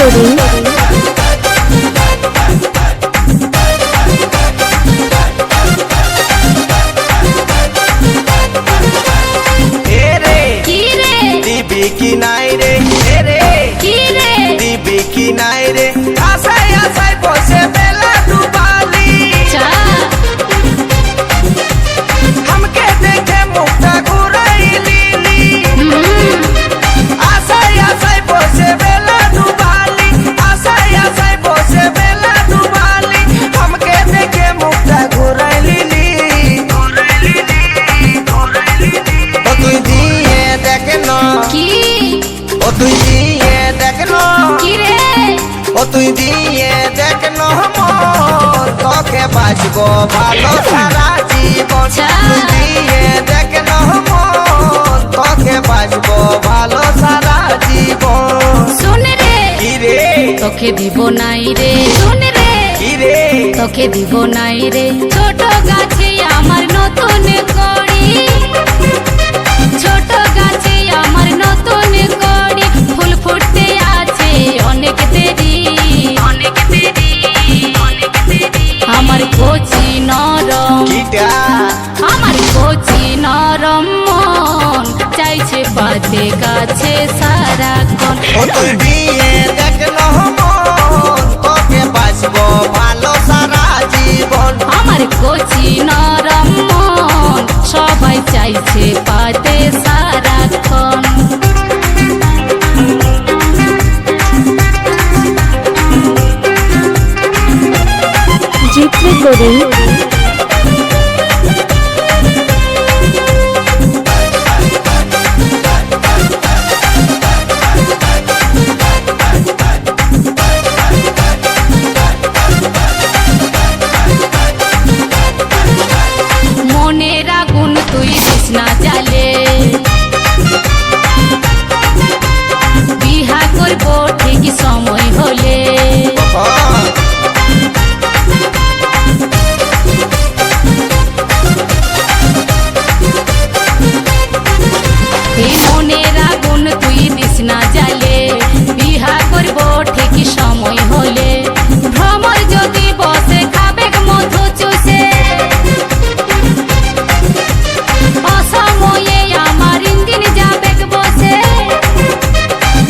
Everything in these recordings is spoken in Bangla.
রেকর্ডিং। দিবি কি নাই রে দিবি কি নাই রে আশায় আশায় বসে বেলা ডুবালি हमके देखे मुक्ता घुराइली आशाय आशाय बसे बेला डुबाली आशाय आशाय बसे बेला डुबाली हमके देखे मुक्ता घुराइली ओ तुई दिए देखनो কি ओ तुई दिए देखनो কি রে ओ तुई दिए देखनो मोर তোকে বাঁচবো ভালো সারা জীবন তুই দিয়ে দেখনো মোর তোকে বাঁচবো ভালো সারা জীবন শুন রে কি রে তোকে দিব নাই রে শুন রে কি রে তোকে দিব নাই রে ছোট গাছে আমার নতুন কড়ি ছোট গাছে আমার নতুন কড়ি ফুল ফুটতে আছে অনেক দেরি অনেক দেরি অনেক দেরি আমার কচি নরম কিটা আমার কচি নরম মন চাইছে পাতে কাছে সারাক্ষণ ও তুই দিয়ে দেখনো মোর তোকে বাঁচবো ভালো সারা জীবন আমার কচি নরম মন সবাই চাইছে পাতে সারাক্ষণ জিৎ রেকর্ডিং। মনের আগুন তুই দিস না জ্বালে বিহা করব ঠিক সময় হলে এই মনের আগুন তুই দিস না জ্বালে বিহা করব ঠিক সময় হলে ভ্রমর যদি বসে খাবে মধু চুষে অসময়ে আমার ইঞ্জিন যাবে বসে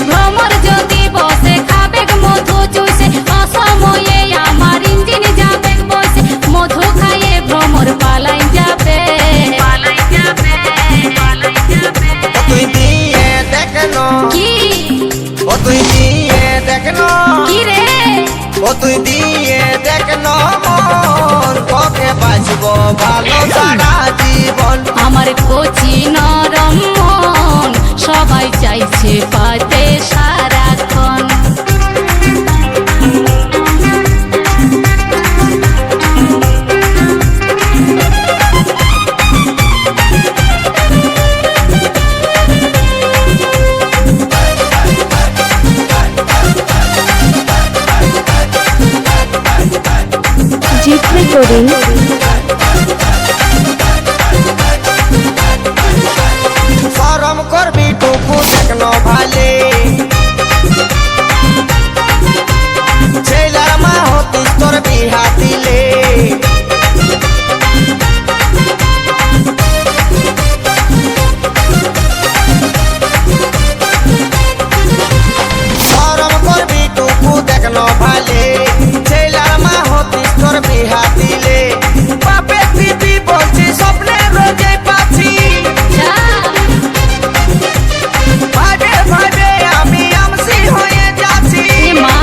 ভ্রমর যদি বসে খাবে মধু চুষে অসময়ে আমার ইঞ্জিন যাবে বসে মধু খাইয়ে ভ্রমর পালাই যাবে পালাই যাবে পালাই যাবে ও তুই দিয়ে দেখনো কি ও তুই দিয়ে দেখনো কি রে ও তুই দিয়ে দেখনো মোর তোকে বাঁচবো ভালো সারা জীবন আমার কচি নরম মন সবাই চাইছে পাতে সারাক্ষণ জিৎ রেকর্ডিং। শরম করবি টুকু দেখনো ভালে ছেলার মা হতিস তোর বিহা দিলে শরম করবি টুকু দেখনো ভালে ছেলার মা হতিস তোর বিহা দিলে বাপে দিবি বলছি স্বপ্নে রোজে পাচ্ছি ভাবে ভাবে আমি আমসি হয়ে যাচ্ছি মা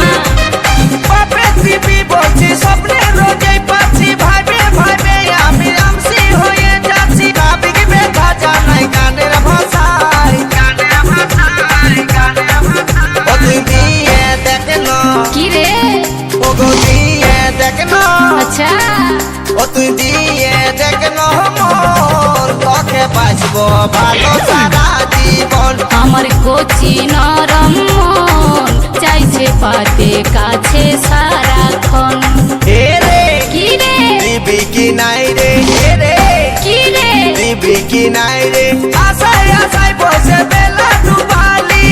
বাপে দিবি বলছি স্বপ্নে রোজে পাচ্ছি ভাবে ভাবে আমি আমসি হয়ে যাচ্ছি কাবিক ব্যথা জানাই গানের ভাষায় গানের ভাষায় গানের ভাষায় ও তুই দিয়ে দেখনো কি রে ও গো দিয়ে দেখনো আচ্ছা ও তুই দিয়ে দেখনো মোর তোকে বাঁচবো ভালো সারা জীবন আমার কচি নরম মন চাইছে পাতে কাছে সারাক্ষণ হে রে কি রে দিবি কি নাই রে হে রে কি রে দিবি কি নাই রে আশায় আশায় বসে বেলা ডুবালি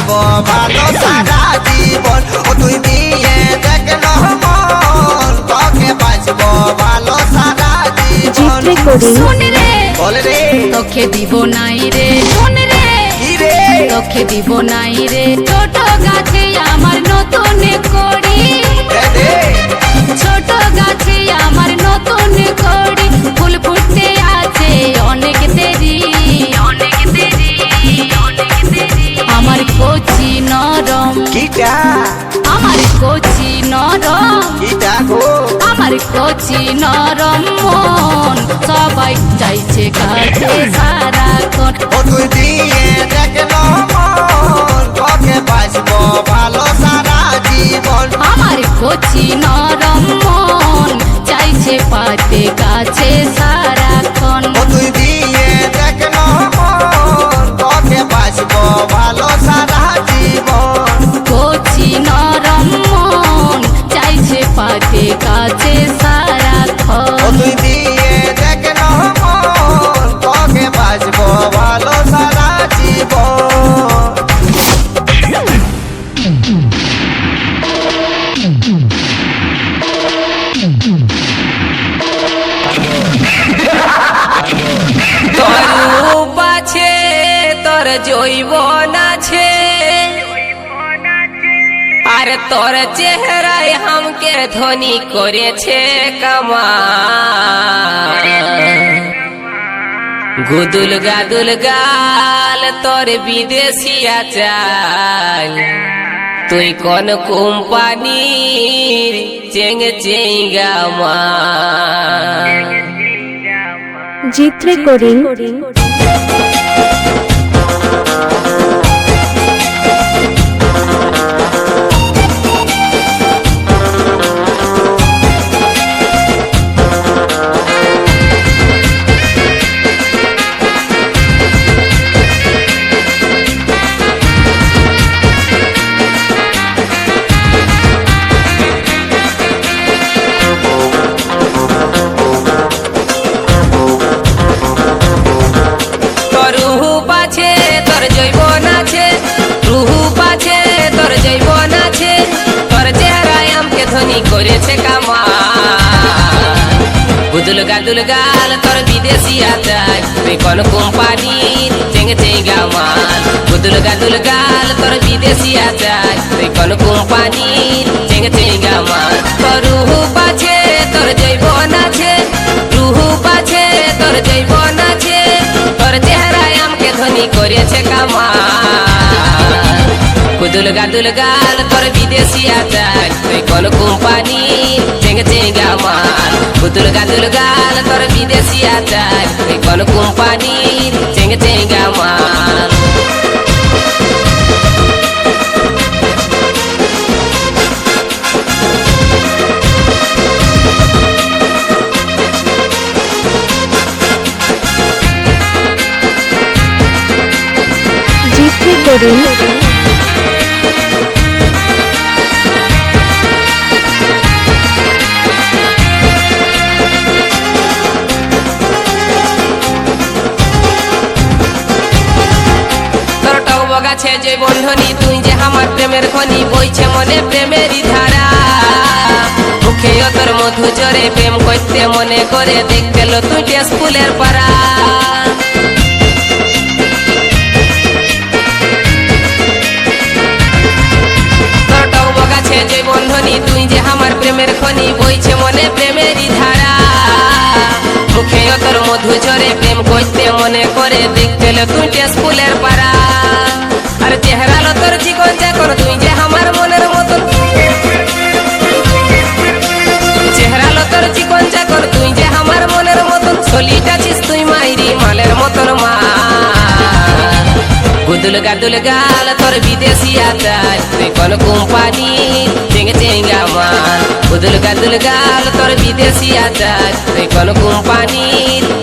বাঁচবো ভালো সারা জীবন ও তুই দিয়ে দেখলো মন তোকে বাঁচবো ভালো সারা জীবন জিত রেকর্ডিং শুন রে বল রে তোকে দিব নাই রে শুন রে কি রে তোকে দিব নাই রে ছোট গাছে আমার নতুন কড়ি দে দে ছোট গাছে আমার নতুন কড়ি ফুল ফুটতে আছে অনেক দেরি অনেক দেরি অনেক দেরি আমার কচি নরম কিটা আমার কচি নরম কিটা গো আমার কচি নরম মন সবাই চাইছে কাছে সারাক্ষণ ও তুই দিয়ে দেখলো মন তোকে বাঁচবো ভালো সারা জীবন আমার কচি নরম মন চাইছে পাতে কাছে সারাক্ষণ ও তুই দিয়ে দেখলো মন তোকে বাঁচবো ভালো সারা জীবন কচি নরম মন চাইছে পাতে কাছে ও সারাক্ষণ তুই দিয়ে দেখলো মন তোকে বাঁচবো ভালো সারা জীবন তোর রূপ আছে তোর জৈবন আছে আর তোর চেহারায় हमके ধনী করেছে কামা গুদুল গাদুল গাল তোর বিদেশিয়া চাল তুই কোন কোম্পানির চেঙ্গ চেঙ্গা মা জিত রেকর্ডিং তোর রূপ আছে তোর জৈবন আছে রূপ আছে তোর জৈবন আছে তোর চেহারায় আমাকে ধনী করেছে কামা গুদুল গাদুল গাল তোর বিদেশি আচার তুই কোন কোম্পানির চেঙ্গে চেঙ্গা মাল গুদুল গাদুল গাল তোর বিদেশি আচার তুই কোন কোম্পানির চেঙ্গে চেঙ্গা মাল তোর রূপ আছে তোর জৈবন আছে রূপ আছে তোর জৈবন আছে তোর চেহারায় আমাকে ধনী করেছে কামা গুদুল গাদুল গাল তোর বিদেশি আচার তুই কোন কোম্পানি চেঙ্গে চেঙ্গা মাল গুদুল গাদুল গাল তোর বিদেশি আচার তুই কোন কোম্পানি চেঙ্গে চেঙ্গা মাল জিত রেকর্ডিং তোর টক আছে যে বন্ধনী তুই যে আমার প্রেমের খনি বইছে মনে প্রেমেরই ধারা মুখে তোর মধু জরে প্রেম করতে মনে করে দেখতে লো তুই স্কুলের পাড়া তোর টক আছে যে বন্ধনী তুই যে আমার প্রেমের খনি বইছে মনে প্রেমেরই ধারা মুখে তোর মধু জরে প্রেম করতে মনে করে দেখতে লো তুই স্কুলের পাড়া আর চেহারা লো তোর জীবন যখন তুই যে আমার মনের মতন চেহারা লো তোর জীবন যখন তুই যে আমার মনের মতন চলিটাছিস তুই মাইরি মালের মতন মা গুদুল গাদুল গাল তোর বিদেশি আচার তুই কোন কোম্পানি চেঙ্গে চেঙ্গা মাল গুদুল গাদুল গাল তোর বিদেশি আচার তুই কোন কোম্পানি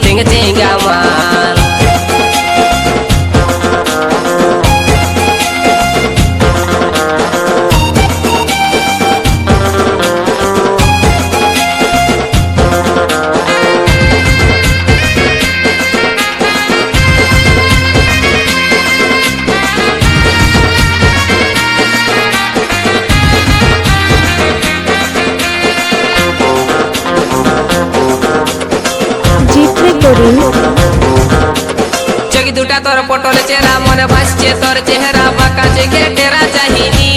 চেঙ্গে চেঙ্গা মাল পটল চেরা মনে ভাসছে তোর চেহারা বাঁকা চোখে টেরা চাহিনি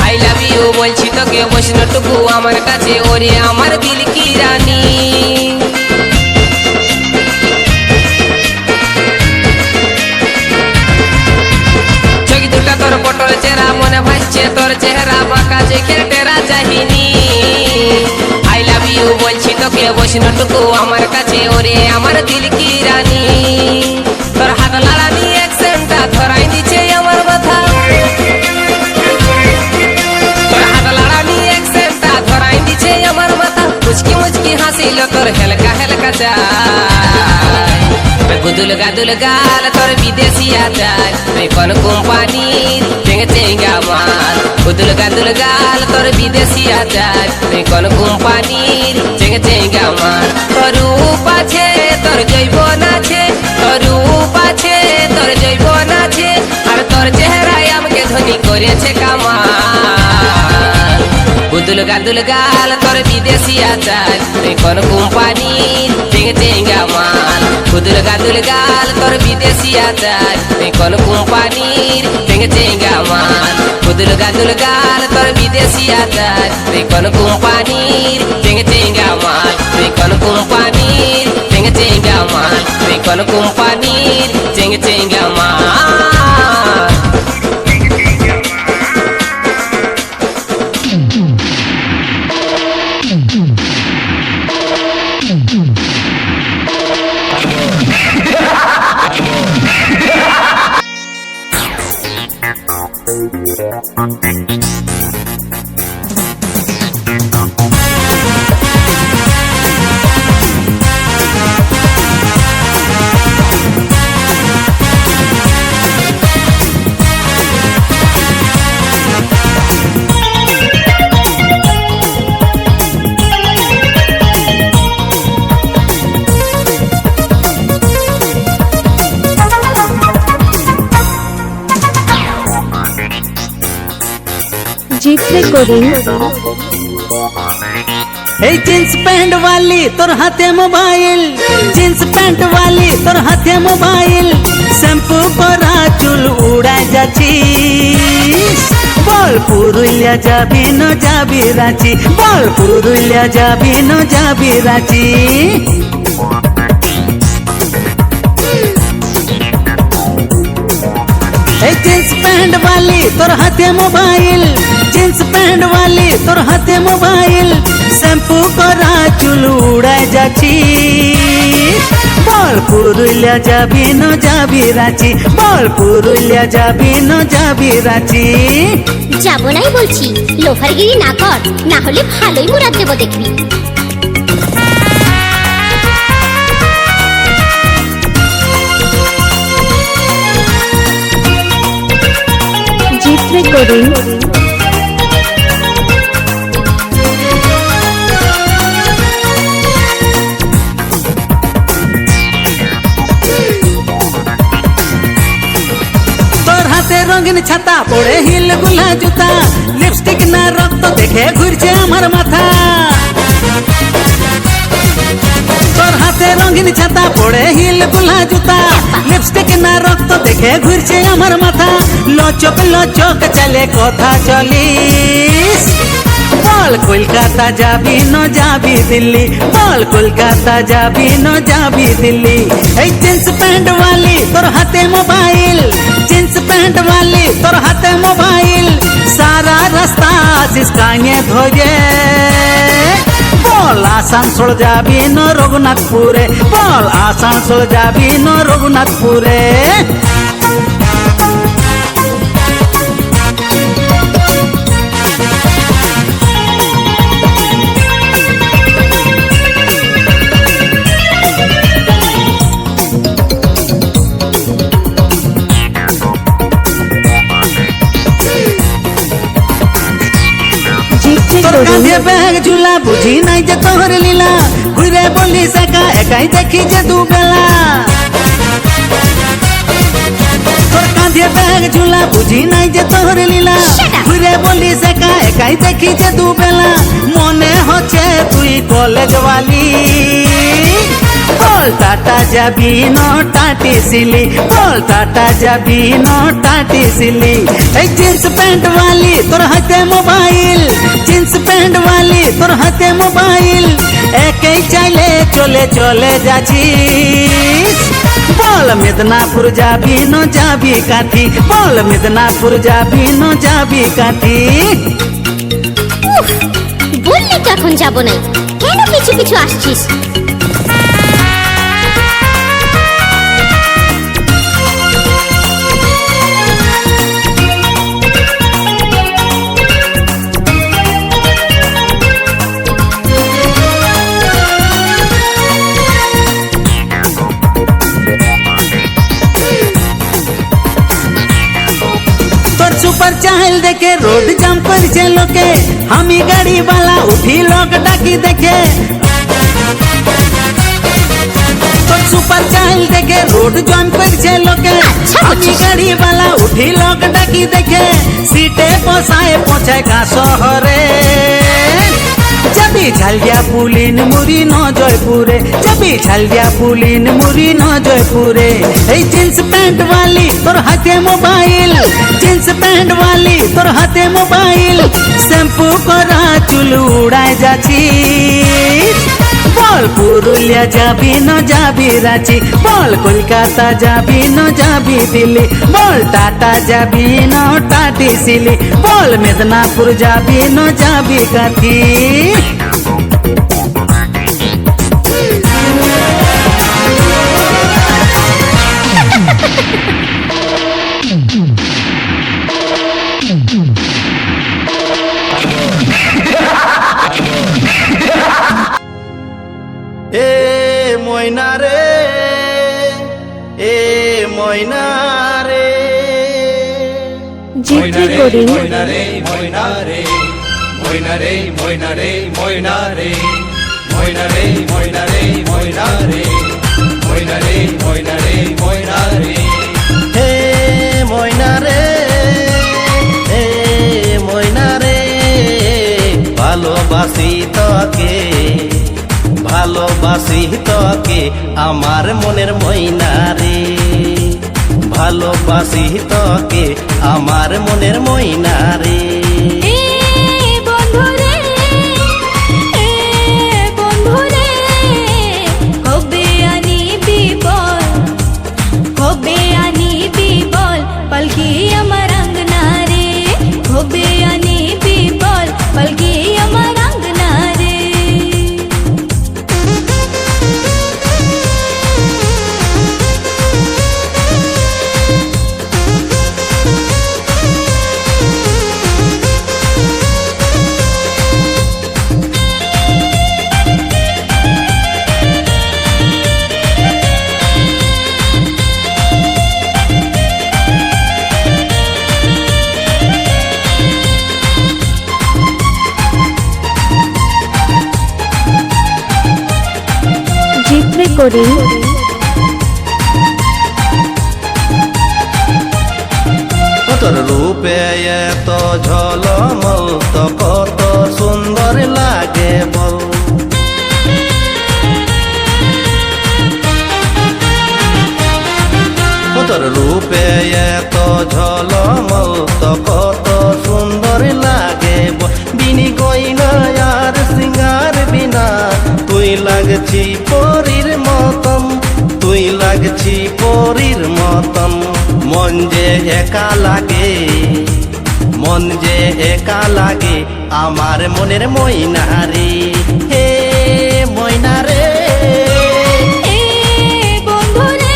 আই লাভ ইউ বলছি তোকে বৈষ্ণটুকু আমার কাছে ওরে আমার দিল কি রানী চোখ দুটা তোর পটল চেরা মনে ভাসছে তোর চেহারা বাঁকা চোখে টেরা চাহিনি আই লাভ ইউ বলছি তোকে বৈষ্ণটুকু আমার কাছে ওরে আমার দিল কি রানী তোর হাত লাড়ানি অ্যাকসেন্টটা ধরাই দিচ্ছে আমার মাথা তোর হাত লাড়ানি অ্যাকসেন্টটা ধরাই দিচ্ছে আমার মাথা মুচকি মুচকি হাসিল তোর হেলকা হেলকা চাই গুদুল গাদুল গাল তোর বিদেশি আচার তুই কোন কোম্পানির চেঙ্গে চেঙ্গা মাল গুদুল গাদুল গাল তোর বিদেশি আচার তুই কোন কোম্পানির চেঙ্গে চেঙ্গা মাল তোর রূপ আছে তোর জৈবন আছে তোর রূপ আছে তোর জৈবন আছে আর তোর চেহারায় আমাকে ধনী করেছে কামাল গুদুল গাদুল গাল তোর বিদেশি আচার তুই কোন কোম্পানির চেঙ্গে চেঙ্গা মাল গুদুল গাদুল গাল তোর বিদেশি আচার তুই কোন কোম্পানির চেঙ্গে চেঙ্গা মাল গুদুল গাদুল গাল তোর বিদেশি আচার তুই কোন কোম্পানির চেঙ্গে চেঙ্গা মাল তুই কোন কোম্পানির চেঙ্গে চেঙ্গা মাল তুই কোন কোম্পানির চেঙ্গে চেঙ্গা মাল জিত রেকর্ডিং এই জিন্স প্যান্ট वाली তোর হাতে মোবাইল জিন্স প্যান্ট वाली তোর হাতে মোবাইল শ্যাম্পু করা চুল উড়াই যাচ্ছিস বল পুরুলিয়া যাবি না যাবি রাঁচি বল পুরুলিয়া যাবি না যাবি রাঁচি এই জিন্স প্যান্ট वाली তোর হাতে মোবাইল জিন্স প্যান্ট वाली তোর হাতে মোবাইল শ্যাম্পু করা চুল উড়াই যাচ্ছিস বল পুরুলিয়া যাবি না যাবি রাঁচি বল পুরুলিয়া যাবি না যাবি রাঁচি যাবো নাই বলছি লোফারগিরি না কর না হলে ভালোই মুরাদ দেবো দেখবি জিত রেকর্ডিং তোর হাতে রঙিন ছাতা পড়ে হিল গুলা জুতা লিপস্টিক না রক্ত দেখে ঘুরছে আমার মাথা তোর হাতে রঙিন ছাতা পড়ে হিল গুলা জুতা লিপস্টিক না রক্ত দেখে ঘুরছে আমার মাথা লচক লচক চলে কথা চলিস বল কলকাতা যাবি না যাবি দিল্লি বল কলকাতা যাবি না যাবি দিল্লি এই জিন্স প্যান্ট वाली তোর হাতে মোবাইল জিন্স প্যান্ট वाली তোর হাতে মোবাইল সারা রাস্তা আসিস কানে ধরে বল আসানসোল যাবি না রঘুনাথপুরে বল আসানসোল যাবি না রঘুনাথপুরে তোর কাঁধে ব্যাগ ঝুলা বুঝি নাই যে তোর লীলা ঘুরে বলি একা একাই দেখি যে দুবেলা তোর কাঁধে ব্যাগ ঝুলা বুঝি নাই যে তোর লীলা ঘুরে বলি একা একাই দেখি যে দুবেলা মনে হচ্ছে তুই কলেজ वाली বল টাটা যাবি নটাটি সিলি, বল টাটা যাবি নটাটি সিলি। এই জিন্স প্যান্ট वाली তোর হাতে মোবাইল, জিন্স প্যান্ট वाली তোর হাতে মোবাইল, একেই চাইলে চলে চলে যাচ্ছিস। বল মেদিনীপুর যাবি ন যাবি কাঠি, বল মেদিনীপুর যাবি ন যাবি কাঠি। উফ, বললি তো এখন যাব না, কেন পিছু পিছু আসছিস? তোর সুপার চাহেল দেখে রোড জাম করছে লোকে, আমি গাড়ি वाला উঠি লোক ডাকি দেখে। তোর সুপার চাহেল দেখে রোড জাম করছে লোকে, আমি গাড়ি वाला উঠি লোক ডাকি দেখে। সিটে বসায় পৌঁছায় কা শহরে, যাবি ঝালদিয়া পুলিন মুড়ি ন জয়পুরে, যাবি ঝালদিয়া পুলিন মুড়ি ন জয়পুরে। এই জিন্স প্যান্ট वाली তোর হাতে মোবাইল, জিন্স প্যান্ট वाली তোর হাতে মোবাইল, শ্যাম্পু করা চুল উড়ায় যাচ্ছিস। বল পুরুলিয়া যাবি ন যাবি রাঁচি, বল কলকাতা যাবি ন যাবি দিল্লি, বল টাটা যাবি ন টাটি সিলি, বল মেদিনীপুর যাবি ন যাবি কাঠি। এ ময়না রে, এ ময়না রে, জিত রেকর্ডিং ময়না রে ময়না রে ময়না রে ময়না রে ময়না রে ময়না রে ময়না রে ময়না রে ময়না রে ময়না রে ময়না রে। হে ময়না রে, হে ময়না রে, ভালোবাসি তোকে, ভালোবাসি তোকে আমার মনের ময়না রে, ভালোবাসি তোকে আমার মনের ময়না রে। এ বন্ধু রে, এ বন্ধু রে, কবে আনিবি বল, কবে আনিবি বল, পালকি আমার আঙ্গনা রে, কবে আনিবি বল, পালকি আমার আঙ্গনা রে। জিত রেকর্ডিং তোর রূপে এত ঝলমল তো কত সুন্দর লাগে বল, তোর রূপে এত ঝলমল তো কত সুন্দর লাগে বল। বিনি গয়না আর সিঙ্গার বিনা তুই লাগছি পরীর মতন, তুই লাগছি পরীর মতন। মন যে একা লাগে, মন যে একা লাগে আমার মনের ময়না রে, হে ময়না রে। এ বন্ধু রে,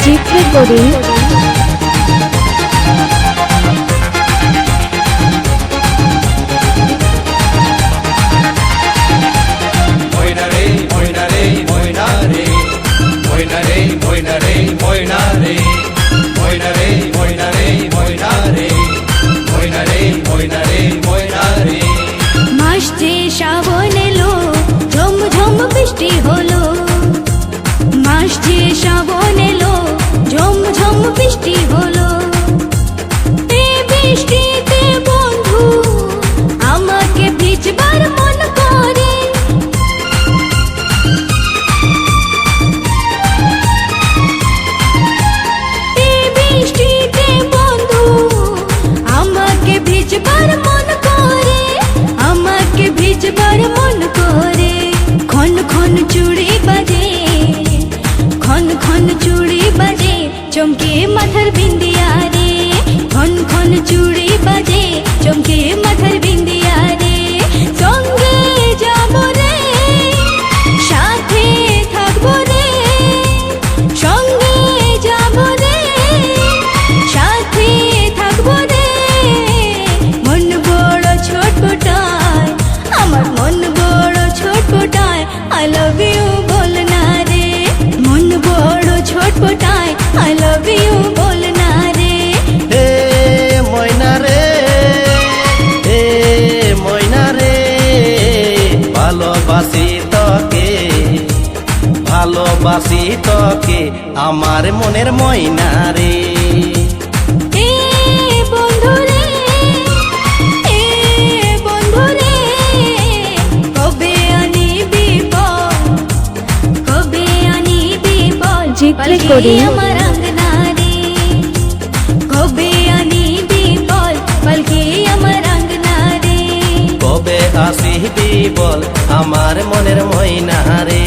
জিত রেকর্ডিং ময়না রে ময়না রে ময়না রে ময়না রে ময়না রে ভালোবাসি তোকে আমার মনের ময়না রে। এ বন্ধু রে, এ বন্ধু রে, কবে আনিবি বল, কবে আনিবি বল, জিত পালকি recording। আমার আঙ্গনা রে, কবে আনিবি বল, পালকি আমার আঙ্গনা রে। কবে আসিবি বল আমার মনের ময়না রে।